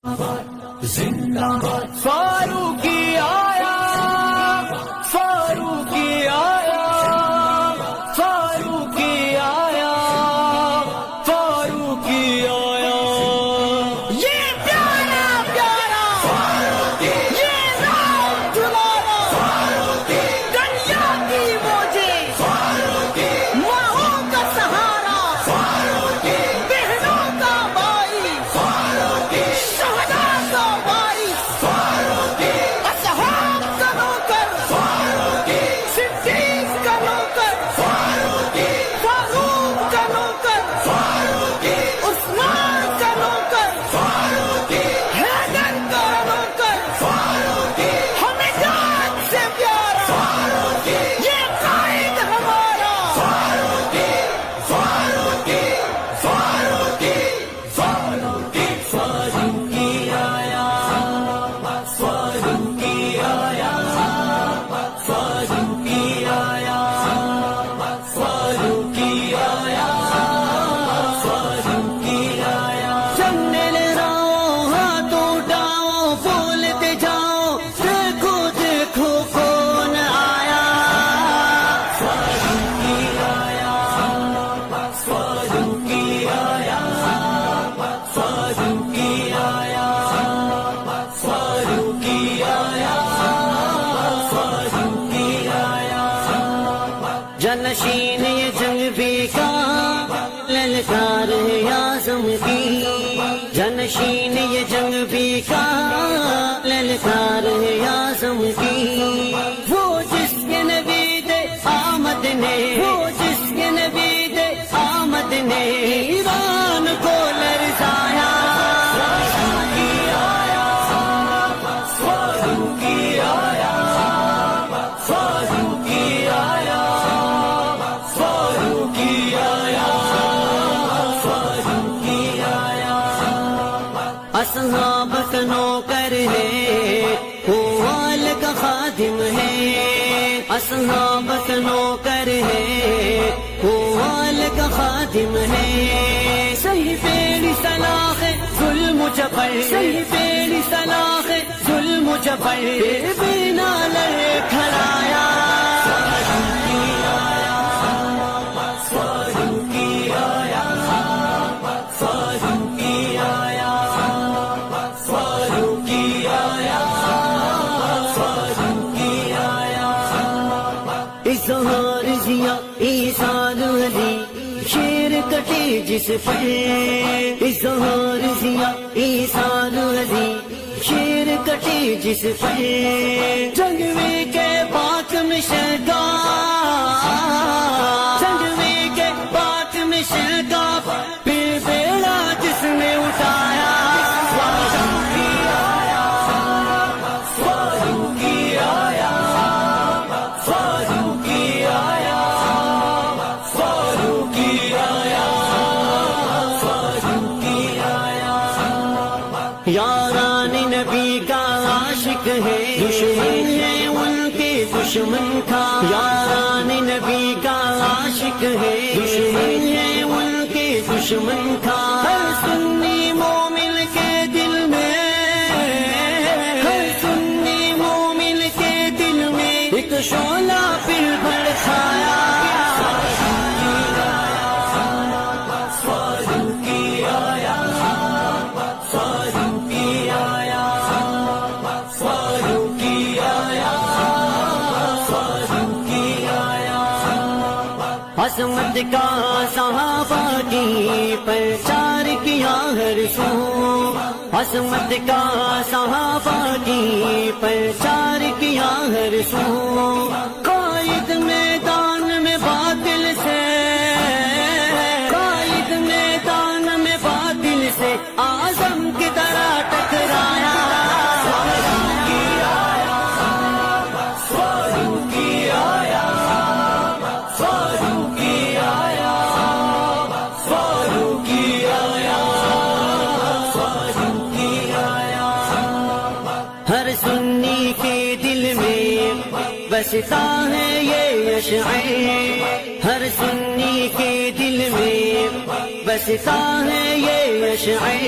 زندہ باد فاروقی آیا، فاروقی آیا، فاروقی آیا، فاروقی آیا، یہ پیارا پیارا فاروقی، یہ نام دلارا فاروقی، دنیا کی موجے فاروقی، ماؤں کا سہارا فاروقی، بہنوں کا بھائی فاروقی، شہداء کا بھائی فاروقی، اصحاب کا نوکر فاروقی، صدیق کا نوکر فاروقی، فاروق کا نوکر فاروقی، عثمان کا نوکر فاروقی، حیدر کا نوکر فاروقی، ہمیں جان سے پیارا فاروقی، یہ قائد ہمارا فاروقی، فاروقی، فاروقی، فاروقی، فاروقی آیا، فاروقی آیا، فاروقی آیا، فاروقی آیا، فاروقی آیا، چلنے لگاؤ ہاتھ اٹھاؤ بولتے جاؤ، دیکھو دیکھو کون آیا، فاروقی آیا، فاروقی آیا، فاروقی آیا، فاروقی آیا، فاروقی آیا، جانشین یہ جنگ بھی کا للکار ہے اعظم کی، جانشین یہ جنگ بھی کا للکار ہے اعظم کی، وہ جس کے نبی دے آمد نے، وہ جس کے نبی دے آمد نے ایران کو لرزایا، فاروقی آیا، فاروقی آیا، فاروقی آیا، فاروقی آیا، فاروقی آیا، اصحاب کا نوکر ہے، وہ آل کا خادم ہے، اصحاب کا نوکر ہے، وہ آل کا خادم ہے، صحیح پیڑی سلاخ ظلم جبر، صحیح پیڑی سلاخ ظلم جبر، بنا لڑے کھڑایا، فاروقی آیا، فاروقی آیا، فاروقی آیا، فاروقی آیا، فاروقی آیا، اظہار ضیا ایثار علی، شیر کٹے جس پر، اظہار ضیا ایثار علی، شیر کٹے جس پر، جنگوے کے پاک میں شہدا، جنگوے کے پاک میں شہدا، پھر بیڑا جس نے اٹھایا، فاروقی آیا، فاروقی آیا، فاروقی آیا، فاروقی آیا، فاروقی آیا، یاران نبی کا عاشق ہے، دشمن ہے ان کے دشمن کا، یاران نبی کا عاشق ہے، دشمن ہے ان کے دشمن کا، ہر سنی مومن کے دل میں، ہر سنی مومن کے دل میں ایک شعلہ پھر بھڑکایا، فاروقی آیا، فاروقی آیا، فاروقی آیا، فاروقی آیا، عظمت کا صحابہ کی پرچار کیا ہر سو، عظمت کا صحابہ کی پرچار کیا ہر سو، قائد میدان میں باطل سے، قائد میدان میں باطل سے اعظم کی طرح ٹکرایا، فاروقی آیا، فاروقی آیا، فاروقی آیا، فاروقی آیا، فاروقی آیا، ہر سنی کے دل میں بستا ہے یہ اشعار، ہر سنی کے دل میں بستا ہے یہ اشعار،